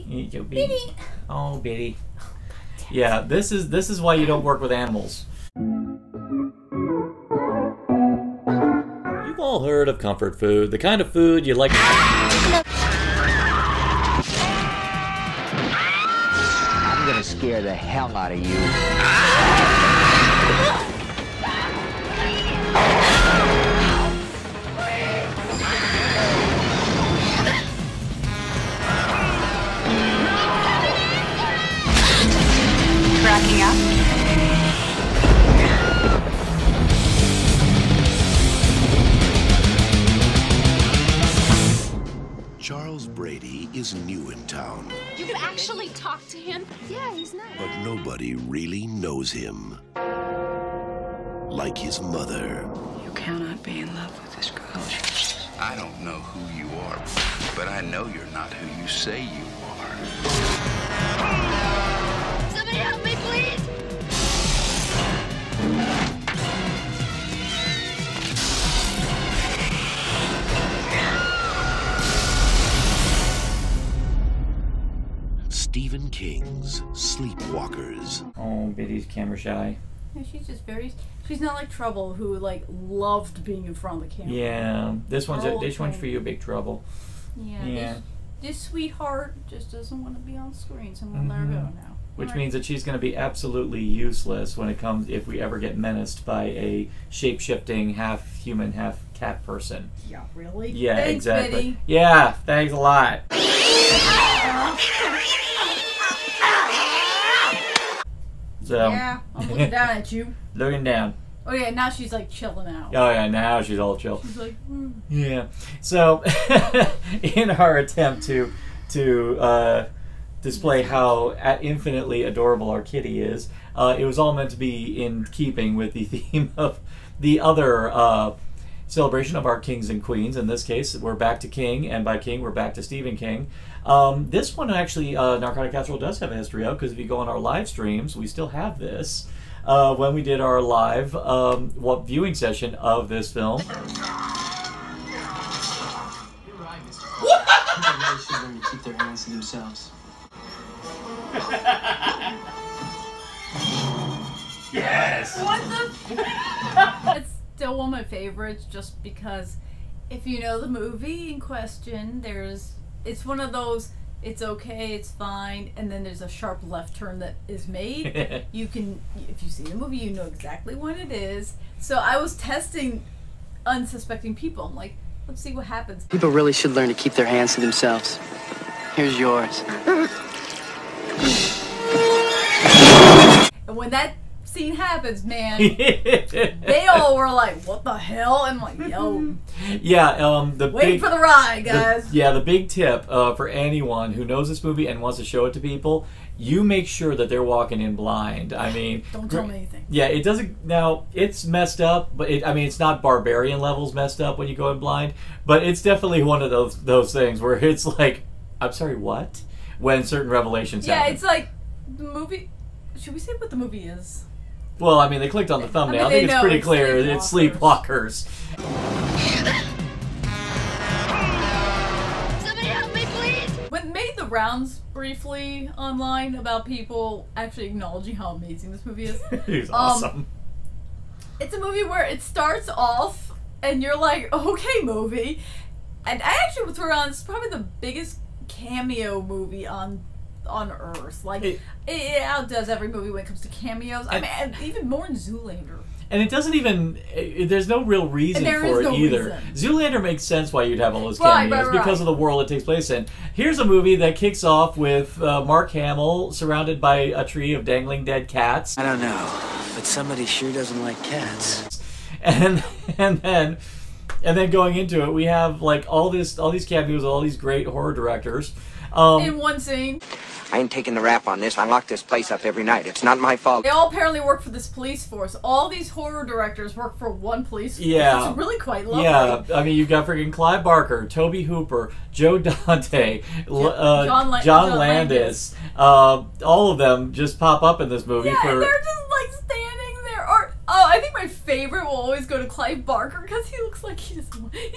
Biddy. Oh, Biddy. Yeah, this is why you don't work with animals. You've all heard of comfort food, the kind of food you like. I'm gonna scare the hell out of you. Cracking up. Charles Brady is new in town. You can actually talk to him? Yeah, he's nice. But nobody really knows him. Like his mother. You cannot be in love with this girl. I don't know who you are, but I know you're not who you say you are. Somebody help me, please! Stephen King's Sleepwalkers. Oh, Biddy's camera shy. Yeah, she's not like Trouble, who like loved being in front of the camera. Yeah, this one's for you, Big Trouble. Yeah. This sweetheart just doesn't want to be on screen, so I'm gonna let her go now. Which means that she's going to be absolutely useless when it comes, if we ever get menaced by a shape-shifting, half-human, half-cat person. Yeah, really? Yeah, Thanks, exactly. Biddy. Yeah, thanks a lot. So, yeah, I'm looking down at you. Looking down. Oh yeah, now she's like chilling out. Oh yeah, now she's all chill. She's like, Yeah. So, in our attempt to display how infinitely adorable our kitty is, it was all meant to be in keeping with the theme of the other celebration of our kings and queens. In this case, we're back to King, and by King, we're back to Stephen King. This one actually, Narcotic Casserole does have a history of, because if you go on our live streams, we still have this. When we did our live viewing session of this film. You're right, Mr. Everybody should learn to keep their hands to themselves. Yes! what the? It's still one of my favorites, just because if you know the movie in question, it's one of those. It's okay, it's fine, and then there's a sharp left turn that is made. You can, if you see the movie, you know exactly what it is. So I was testing unsuspecting people. I'm like, let's see what happens. People really should learn to keep their hands to themselves. Here's yours. And when that scene happens, man, they all were like, what the hell? And I'm like, yo. Yeah, wait for the ride, guys. The big tip for anyone who knows this movie and wants to show it to people, you make sure that they're walking in blind. I mean, don't tell me anything. Yeah, it doesn't. Now it's messed up, but it's not barbarian levels messed up when you go in blind. But it's definitely one of those things where it's like, I'm sorry, what? When certain revelations happen. Yeah, it's like the movie. Should we say what the movie is? Well, I mean, they clicked on the thumbnail. I think it's pretty clear. It's Sleepwalkers. Somebody help me, please! When made the rounds briefly online about people actually acknowledging how amazing this movie is. It's awesome. It's a movie where it starts off and you're like, okay, movie. And I actually would throw around, it's probably the biggest cameo movie on Earth. Like, it outdoes every movie when it comes to cameos. I mean, even more than Zoolander. And it doesn't even, there's no real reason for it either. Zoolander makes sense why you'd have all those cameos, because of the world it takes place in. Here's a movie that kicks off with Mark Hamill surrounded by a tree of dangling dead cats. I don't know, but somebody sure doesn't like cats. And then going into it, we have like all these cameos of all these great horror directors. In one scene. I ain't taking the rap on this. I lock this place up every night. It's not my fault. They all apparently work for this police force. All these horror directors work for one police force. Yeah. It's really quite lovely. Yeah, I mean, you've got freaking Clive Barker, Toby Hooper, Joe Dante, John Landis. All of them just pop up in this movie. Yeah, and they're just like standing there. I think my favorite will always go to Clive Barker because he looks like he's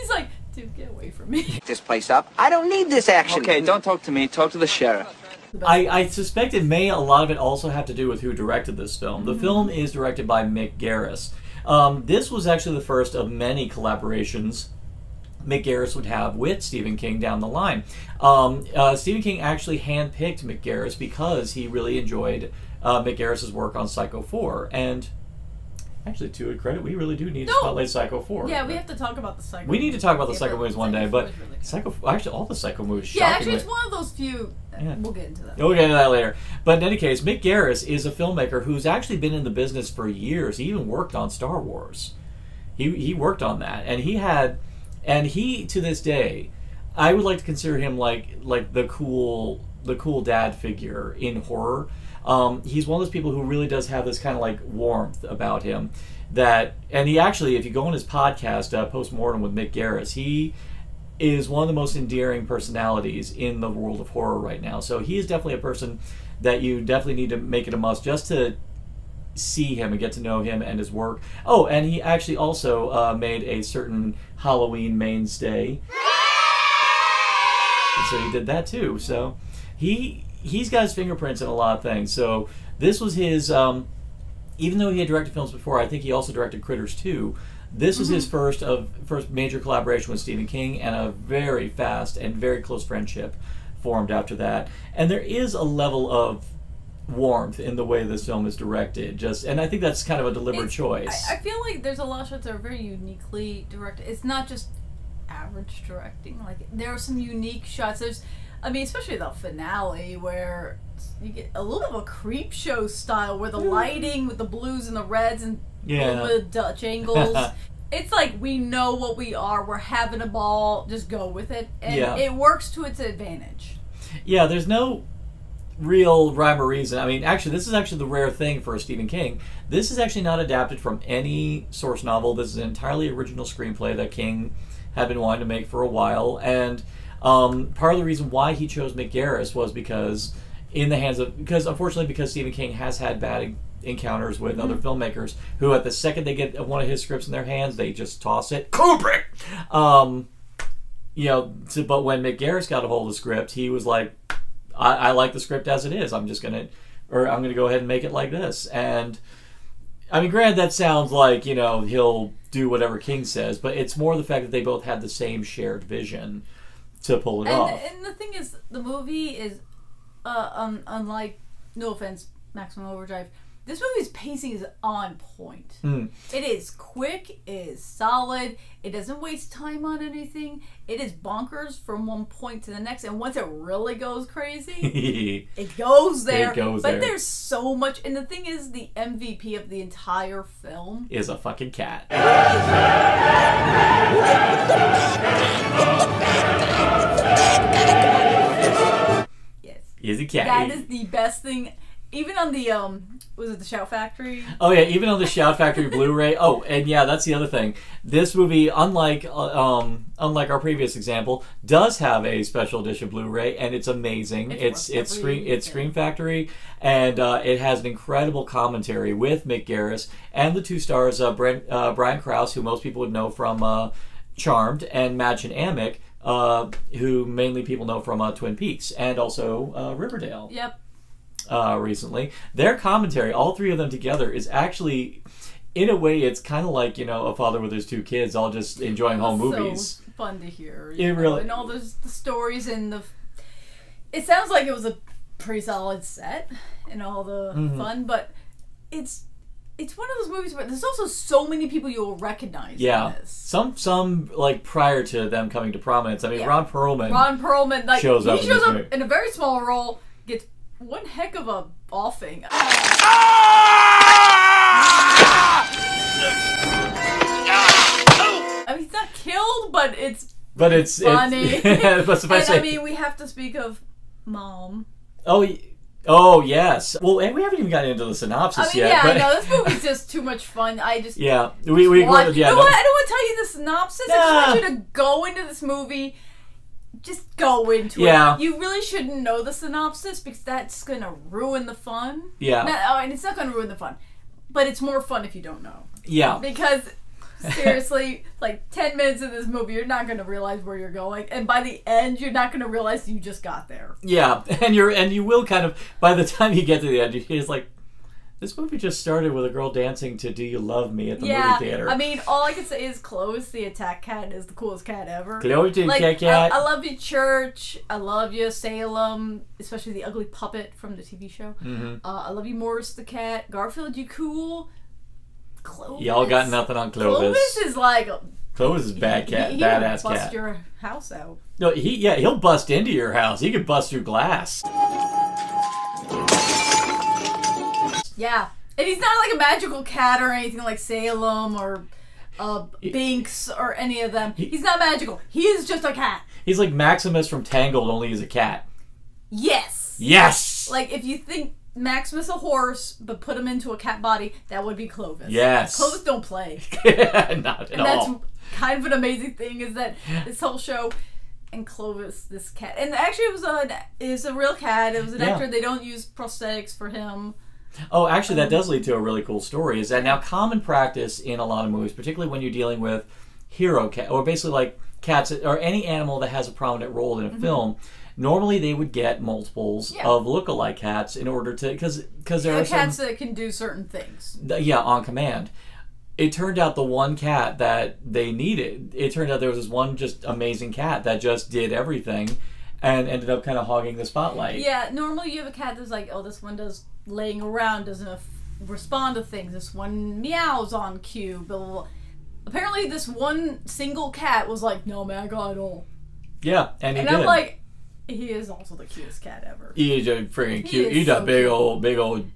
like, dude, get away from me. This place up. I don't need this action. Okay, don't talk to me. Talk to the sheriff. I suspect it may, a lot of it also have to do with who directed this film. The film is directed by Mick Garris. This was actually the first of many collaborations Mick Garris would have with Stephen King down the line. Stephen King actually handpicked Mick Garris because he really enjoyed Mick Garris's work on Psycho 4. And actually, to his credit, we really do need to spotlight Psycho 4. Yeah, we have to talk about the Psycho. We need to talk about the Psycho movies one day, but really Psycho, actually, all the Psycho movies. Yeah, actually, it's one of those few. We'll get into that. We'll get into that later. But in any case, Mick Garris is a filmmaker who's actually been in the business for years. He even worked on Star Wars. He worked on that, and he to this day, I would like to consider him like the cool dad figure in horror. He's one of those people who really does have this kind of like warmth about him. And he actually, if you go on his podcast, Postmortem with Mick Garris, he is one of the most endearing personalities in the world of horror right now. So he is definitely a person that you definitely need to make it a must just to see him and get to know him and his work. Oh, and he actually also made a certain Halloween mainstay. And so he did that too. So he's got his fingerprints in a lot of things. So this was his, even though he had directed films before, I think he also directed Critters 2. This was his first major collaboration with Stephen King, and a very fast and very close friendship formed after that. And there is a level of warmth in the way this film is directed, and I think that's kind of a deliberate choice. I feel like there's a lot of shots that are very uniquely directed. It's not just average directing. Like, there are some unique shots. Especially the finale where you get a little bit of a creep show style, where the lighting with the blues and the reds and the Dutch angles. It's like, we know what we are. We're having a ball. Just go with it, and it works to its advantage. Yeah, there's no real rhyme or reason. I mean, actually, this is actually the rare thing for Stephen King. This is actually not adapted from any source novel. This is an entirely original screenplay that King had been wanting to make for a while, and part of the reason why he chose Mick Garris was because unfortunately Stephen King has had bad encounters with other filmmakers who, at the second they get one of his scripts in their hands, they just toss it. Kubrick! But when Mick Garris got a hold of the script, he was like, I like the script as it is. I'm gonna go ahead and make it like this. And I mean, granted, that sounds like, he'll do whatever King says, but it's more the fact that they both had the same shared vision to pull it off. And the thing is, the movie is, unlike, no offense, Maximum Overdrive, this movie's pacing is on point. It is quick, it is solid, it doesn't waste time on anything, it is bonkers from one point to the next, and once it really goes crazy, it goes there. But there's so much, and the thing is, the MVP of the entire film is a fucking cat. Yes. He's a cat. That is the best thing. Even on the, was it the Shout Factory? Oh yeah, even on the Shout Factory Blu-ray. Oh, and yeah, that's the other thing. This movie, unlike our previous example, does have a special edition Blu-ray, and it's amazing. It's Scream Factory, and it has an incredible commentary with Mick Garris and the two stars, Brian Krause, who most people would know from Charmed, and Madchen Amick, who mainly people know from Twin Peaks, and also Riverdale. Yep. Recently. Their commentary, all three of them together, is actually, in a way, it's kind of like, a father with his two kids all just enjoying home movies. So fun to hear. Really. And all the stories and it sounds like it was a pretty solid set and all the fun, but it's one of those movies where there's also so many people you'll recognize in this. Some like prior to them coming to prominence. I mean, Ron Perlman like, shows up in a very small role, gets one heck of a offing. I mean, he's not killed, but it's funny. I mean, we have to speak of Mom. Oh yes. Well, and we haven't even gotten into the synopsis yet. Yeah, I know this movie's just too much fun. we I don't want to tell you the synopsis. I just want you to go into this movie. Just go into it. You really shouldn't know the synopsis because that's going to ruin the fun. Yeah. And it's not going to ruin the fun. But it's more fun if you don't know. Yeah. Because Seriously, like 10 minutes of this movie, you're not going to realize where you're going, and by the end, you're not going to realize you just got there. Yeah, and you will kind of, by the time you get to the end, you're like, this movie just started with a girl dancing to "Do You Love Me" at the movie theater. I mean, all I can say is Clovis the attack cat is the coolest cat ever. Clovis the attack cat. I love you, Church. I love you, Salem. Especially the ugly puppet from the TV show. Mm-hmm. I love you, Morris the cat. Garfield, you cool. Clovis. Y'all got nothing on Clovis. Clovis is like... Clovis is a bad cat, he badass will bust cat. your house out. No, he'll bust into your house. He could bust through glass. Yeah. And he's not like a magical cat or anything like Salem or Binks or any of them. He's not magical. He is just a cat. He's like Maximus from Tangled, only he's a cat. Yes. Yes! Like, if you think Maximus a horse, but put him into a cat body, that would be Clovis. Yes. Clovis don't play. Not at all. That's kind of an amazing thing, is that this whole show... And Clovis, this cat, and actually it was a real cat. It was an actor. They don't use prosthetics for him. Oh, actually, that does lead to a really cool story. Is that now common practice in a lot of movies, particularly when you're dealing with hero cat, or basically like cats or any animal that has a prominent role in a film. Normally, they would get multiples of lookalike cats in order to because there are cats that can do certain things. On command. It turned out the one cat that they needed. It turned out there was this one just amazing cat that just did everything, and ended up kind of hogging the spotlight. Yeah, normally you have a cat that's like, oh, this one does laying around, doesn't respond to things. This one meows on cue. Blah, blah, blah. Apparently, this one single cat was like, no, man, I got it all. Yeah, and he did. I'm like, he is also the cutest cat ever. He's a freaking cute. He's a big old.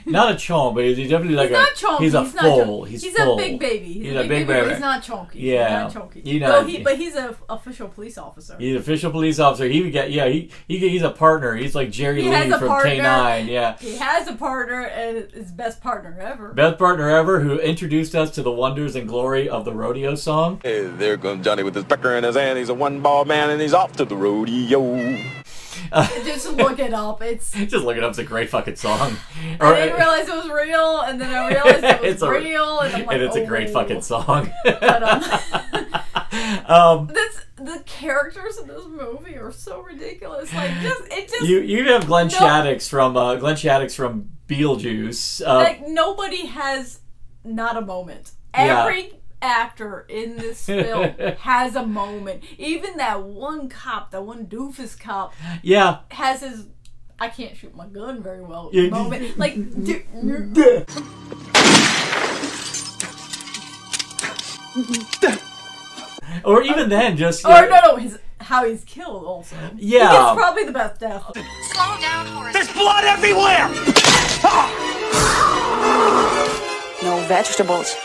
Not a chonk, but he's definitely like not chonky. He's a full. He's full. a big baby. He's a big baby. He's not chonky. Yeah, he's not chonky. You know, but he's an official police officer. He's an official police officer. He would get he's a partner. He's like Jerry Lee from K9. Yeah, he has a partner, and his best partner ever. Best partner ever, who introduced us to the wonders and glory of the rodeo song. Hey, there comes Johnny with his pecker in his hand. He's a one-ball man, and he's off to the rodeo. Just look it up. It's a great fucking song. I didn't realize it was real, and then I realized it was real, and I'm like, it's a great fucking song. But, the characters in this movie are so ridiculous. Like, you have Glenn Shaddix from Beetlejuice. Like, nobody has not a moment. Every actor in this film has a moment. Even that one cop, that one doofus cop, has his I can't shoot my gun very well moment. Like, or even then, just how he's killed also. Yeah, he gets probably the best death. Slow down, horse. There's blood everywhere. No vegetables,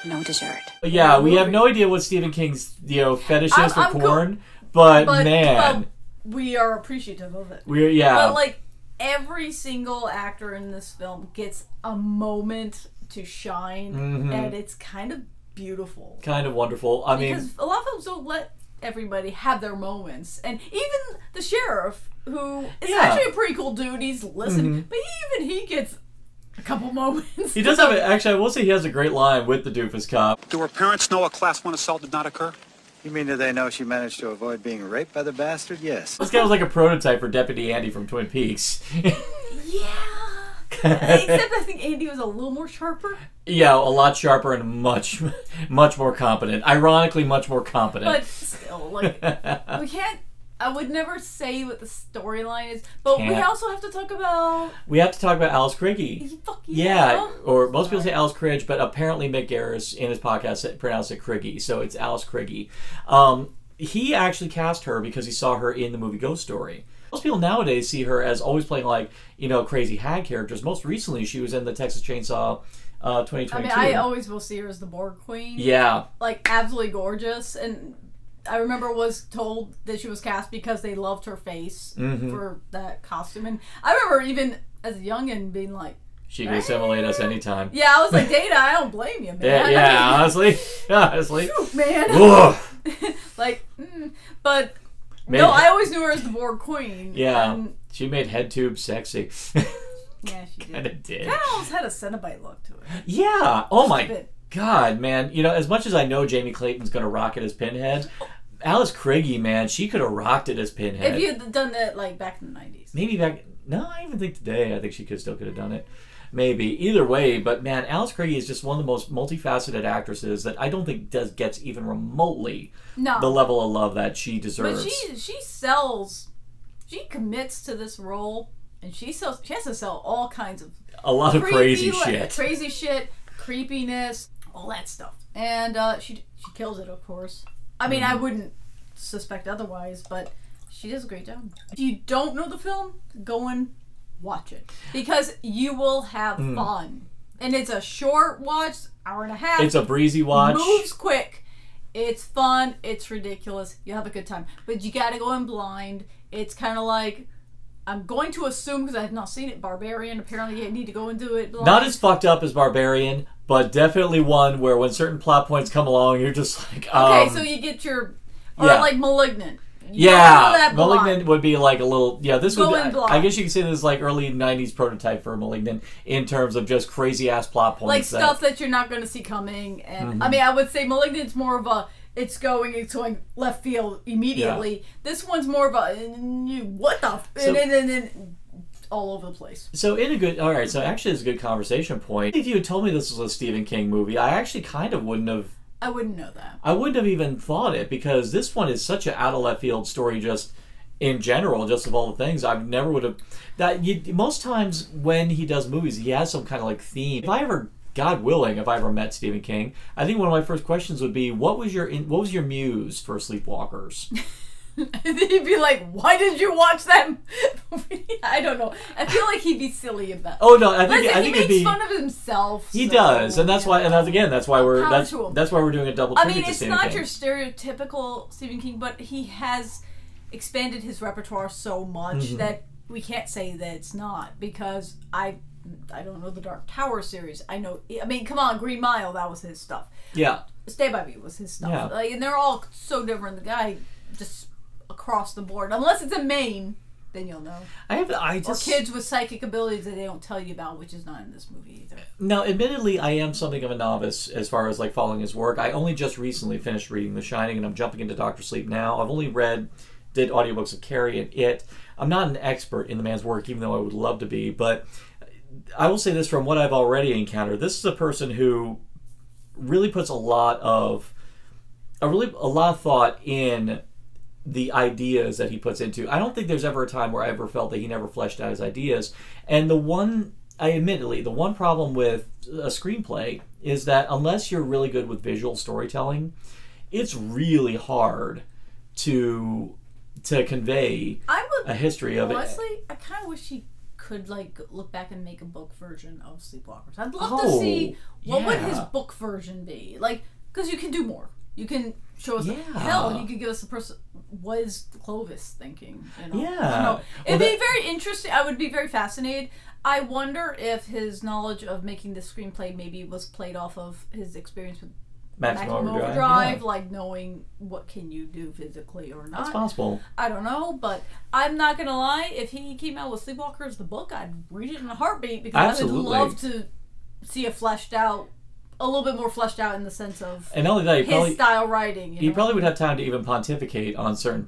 no dessert. Yeah, we have no idea what Stephen King's fetish is for porn, but man, we are appreciative of it. But like, every single actor in this film gets a moment to shine, and it's kind of beautiful, kind of wonderful. I mean, because a lot of films don't let everybody have their moments, and even the sheriff, who is actually a pretty cool dude. He's listening, but even he gets a couple moments. He does have it. Actually, I will say he has a great line with the doofus cop. Do her parents know a Class 1 assault did not occur? You mean, do they know she managed to avoid being raped by the bastard? Yes. This guy was like a prototype for Deputy Andy from Twin Peaks. Except I think Andy was a little more sharper. Yeah, a lot sharper and much more competent. Ironically, much more competent. But still, like, we can't... I would never say what the storyline is, but we also have to talk about... We have to talk about Alice Krige. Fuck yeah. Or most people say Alice Krige, but apparently Mick Garris in his podcast pronounced it Krige, so it's Alice Krige. He actually cast her because he saw her in the movie Ghost Story. Most people nowadays see her as always playing like, crazy hag characters. Most recently, she was in the Texas Chainsaw 2022. I mean, I always will see her as the Borg Queen. Yeah. Like, absolutely gorgeous, and... I remember was told that she was cast because they loved her face for that costume. And I remember even as a youngin' being like, she could assimilate us anytime. Yeah, I was like, Dana, I don't blame you, man. Yeah, honestly. Shoot, man. Like, but no, I always knew her as the Borg Queen. Yeah, she made head tube sexy. Yeah, she did. Kind of did. Kind of almost had a Cenobite look to it. Yeah. Oh my God, man, you know, as much as I know Jamie Clayton's going to rock it as Pinhead, Alice Craigie, man, she could have rocked it as Pinhead. If you had done that like back in the 90s. Maybe back... No, I even think today, I think she still could have done it. Maybe. Either way, but man, Alice Craigie is just one of the most multifaceted actresses that I don't think gets even remotely the level of love that she deserves. But she commits to this role, and she has to sell all kinds of... A lot of crazy shit. Crazy shit, creepiness, all that stuff. And she kills it, of course. I mean, I wouldn't suspect otherwise, but she does a great job. If you don't know the film, go and watch it. Because you will have fun. And it's a short watch, hour and a half. It's a breezy watch. Moves quick. It's fun. It's ridiculous. You'll have a good time. But you gotta go in blind. It's kind of like... I'm going to assume, because I have not seen it, Barbarian. Apparently you need to go into it blind. Not as fucked up as Barbarian, but definitely one where when certain plot points come along, you're just like... okay, so you get your... Or like Malignant. Malignant would be like a little... Yeah, this would be... I guess you could say this is like early 90s prototype for Malignant in terms of just crazy-ass plot points. Like stuff that you're not going to see coming. And I mean, I would say Malignant's more of a... It's going left field immediately. Yeah. This one's more of a what the and all over the place. So all right. So actually, it's a good conversation point. If you had told me this was a Stephen King movie, I actually kind of wouldn't have. I wouldn't know that. I wouldn't have even thought it because this one is such an out of left field story. Just in general, just of all the things, I never would have. Most times when he does movies, he has some kind of like theme. If I ever. God willing, if I ever met Stephen King, I think one of my first questions would be, what was your muse for Sleepwalkers? He'd be like, why did you watch that movie? I don't know. I feel like he'd be silly about it. Oh no, I think he makes fun of himself. He does, and that's why. And that's why we're doing a double. I mean, it's not your stereotypical Stephen King, but he has expanded his repertoire so much that we can't say that it's not, because I don't know the Dark Tower series. I mean, come on, Green Mile, that was his stuff. Yeah. Stay By Me was his stuff. Yeah. Like, and they're all so different. The guy just across the board. Unless it's in Maine, then you'll know. Or kids with psychic abilities that they don't tell you about, which is not in this movie either. Now, admittedly, I am something of a novice as far as like following his work. I only just recently finished reading The Shining, and I'm jumping into Dr. Sleep now. I've only did audiobooks of Carrie and It. I'm not an expert in the man's work, even though I would love to be, but I will say this from what I've already encountered. This is a person who really puts a lot of thought in the ideas that he puts into. I don't think there's ever a time where I ever felt that he never fleshed out his ideas. And the one problem with a screenplay is that unless you're really good with visual storytelling, it's really hard to convey a history of it. Honestly, I kind of wish he could like look back and make a book version of Sleepwalkers. I'd love to see what would his book version be. Like, because you can do more. You can show us hell. You could give us the person. What is Clovis thinking? You know? Yeah, it'd be very interesting. I would be very fascinated. I wonder if his knowledge of making the screenplay maybe was played off of his experience with Maximum Overdrive, like knowing what can you do physically or not. That's possible. I don't know, but I'm not gonna lie. If he came out with Sleepwalkers, the book, I'd read it in a heartbeat because I would love to see a little bit more fleshed out in the sense of and not only that, his style writing. He probably would have time to even pontificate on certain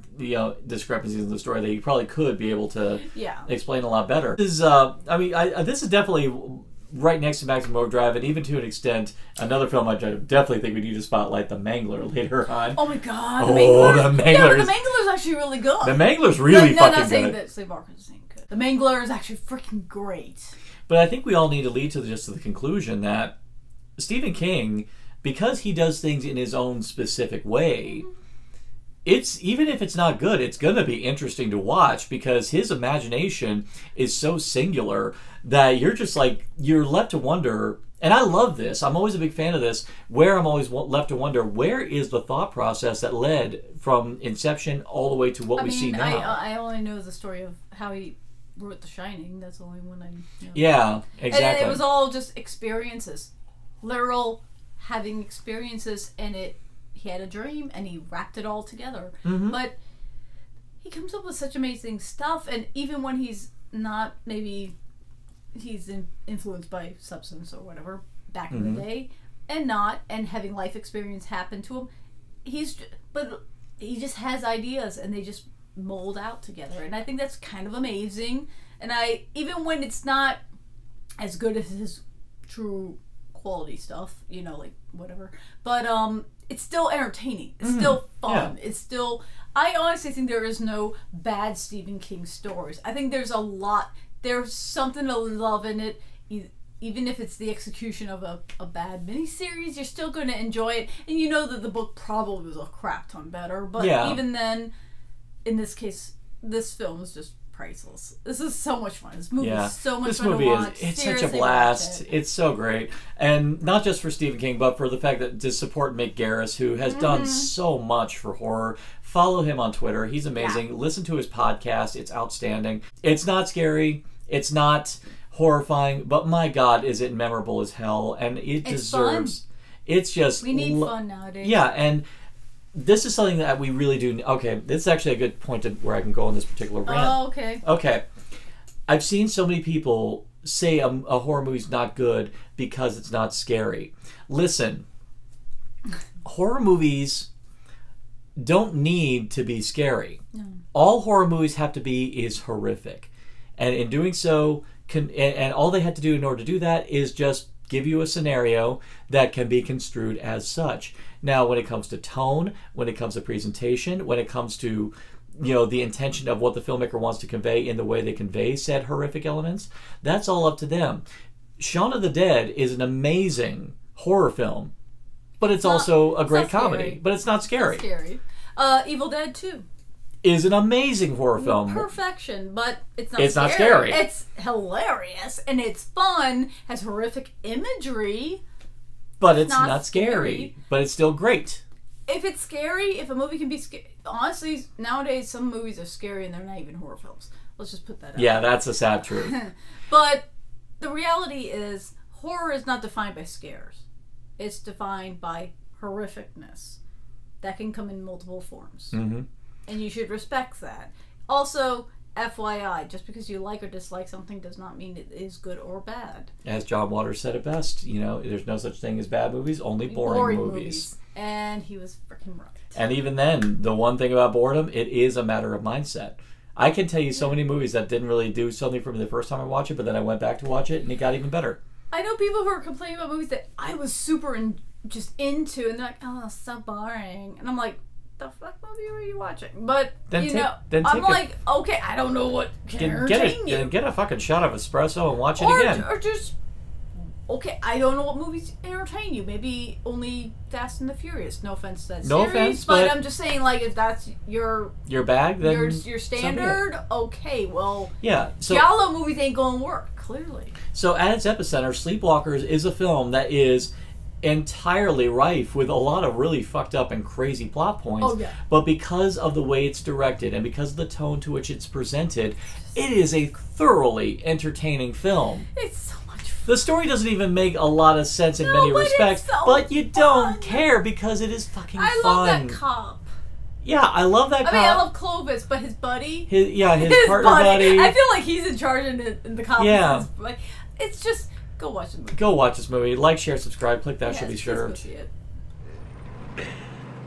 discrepancies in the story that he probably could be able to explain a lot better. This is, this is definitely right next to Maximum Overdrive, and even to an extent, another film I definitely think we need to spotlight, The Mangler, later on. Oh my god, The Mangler! Yeah, but The Mangler's actually really good. The Mangler's really fucking good. I'm not saying that Sleepwalkers isn't good. The Mangler is actually freaking great. But I think we all need to lead to the conclusion that Stephen King, because he does things in his own specific way, it's even if it's not good, it's going to be interesting to watch because his imagination is so singular that you're just like, you're left to wonder, and I love this, I'm always a big fan of this, where I'm always left to wonder, where is the thought process that led from inception all the way to what we see now? I only know the story of how he wrote The Shining, that's the only one I know. Yeah, exactly. And it was all just experiences. Literal having experiences, and he had a dream and he wrapped it all together. But he comes up with such amazing stuff, and even when he's not, maybe he's influenced by substance or whatever back in the day, and not, and having life experience happen to him. But he just has ideas, and they just mold out together, and I think that's kind of amazing. And even when it's not as good as his true quality stuff, you know, like whatever, but it's still entertaining. It's still fun. Yeah. It's still. I honestly think there is no bad Stephen King stories. I think there's a lot. There's something to love in it. Even if it's the execution of a bad miniseries, you're still going to enjoy it. And you know that the book probably was a crap ton better. But even then, in this case, this film is just priceless. This is so much fun. This movie is so much fun to watch. It's such a blast. It's so great. And not just for Stephen King, but for the fact that to support Mick Garris, who has done so much for horror. Follow him on Twitter. He's amazing. Yeah. Listen to his podcast. It's outstanding. It's not scary. It's not horrifying, but my God, is it memorable as hell, and it deserves. Fun. It's just we need fun nowadays. Yeah, and this is something that we really do. Okay, this is actually a good point to where I can go on this particular rant. Oh, okay. Okay, I've seen so many people say a horror movie's not good because it's not scary. Listen, horror movies don't need to be scary. No. All horror movies have to be is horrific, and in doing so. And all they had to do in order to do that is just give you a scenario that can be construed as such. Now, when it comes to tone, when it comes to presentation, when it comes to, you know, the intention of what the filmmaker wants to convey in the way they convey said horrific elements, that's all up to them. Shaun of the Dead is an amazing horror film, but it's also a great comedy. But it's not scary. It's scary. Evil Dead 2. Is an amazing horror film. Perfection, but it's not scary. Not scary. It's hilarious, and it's fun, has horrific imagery. But it's not scary. But it's still great. If it's scary, if a movie can be scary... Honestly, nowadays, some movies are scary and they're not even horror films. Let's just put that out. Yeah, that's a sad truth. But the reality is, horror is not defined by scares. It's defined by horrificness. That can come in multiple forms. Mm-hmm. And you should respect that. Also, FYI, just because you like or dislike something does not mean it is good or bad. As John Waters said it best, you know, there's no such thing as bad movies, only boring movies. And he was freaking right. And even then, the one thing about boredom, it is a matter of mindset. I can tell you so many movies that didn't really do something for me the first time I watched it, but then I went back to watch it and it got even better. I know people who are complaining about movies that I was super just into, and they're like, oh, so boring. And I'm like, the fuck movie were you watching? But I'm like, okay, I don't know what can entertain you. Get a fucking shot of espresso and watch it again. Or just, okay, I don't know what movies entertain you. Maybe only Fast and the Furious. No offense to that series, but I'm just saying, like, if that's your bag, then your standard, okay, well, yeah. So giallo movies ain't gonna work, clearly. So at its epicenter, Sleepwalkers is a film that is entirely rife with a lot of really fucked up and crazy plot points. Oh, yeah. But because of the way it's directed and because of the tone to which it's presented, it is a thoroughly entertaining film. It's so much fun. The story doesn't even make a lot of sense in many respects, but you don't care because it is fucking fun. I love that cop. Yeah, I love that cop. I mean, I love Clovis, but his buddy... His partner buddy. I feel like he's in charge in the cop. Yeah. Like, it's just... Go watch the movie. Go watch this movie. Like, share, subscribe. Click that. Should be sure.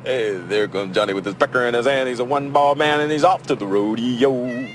Hey, there comes Johnny with his pecker in his hand. He's a one-ball man, and he's off to the rodeo.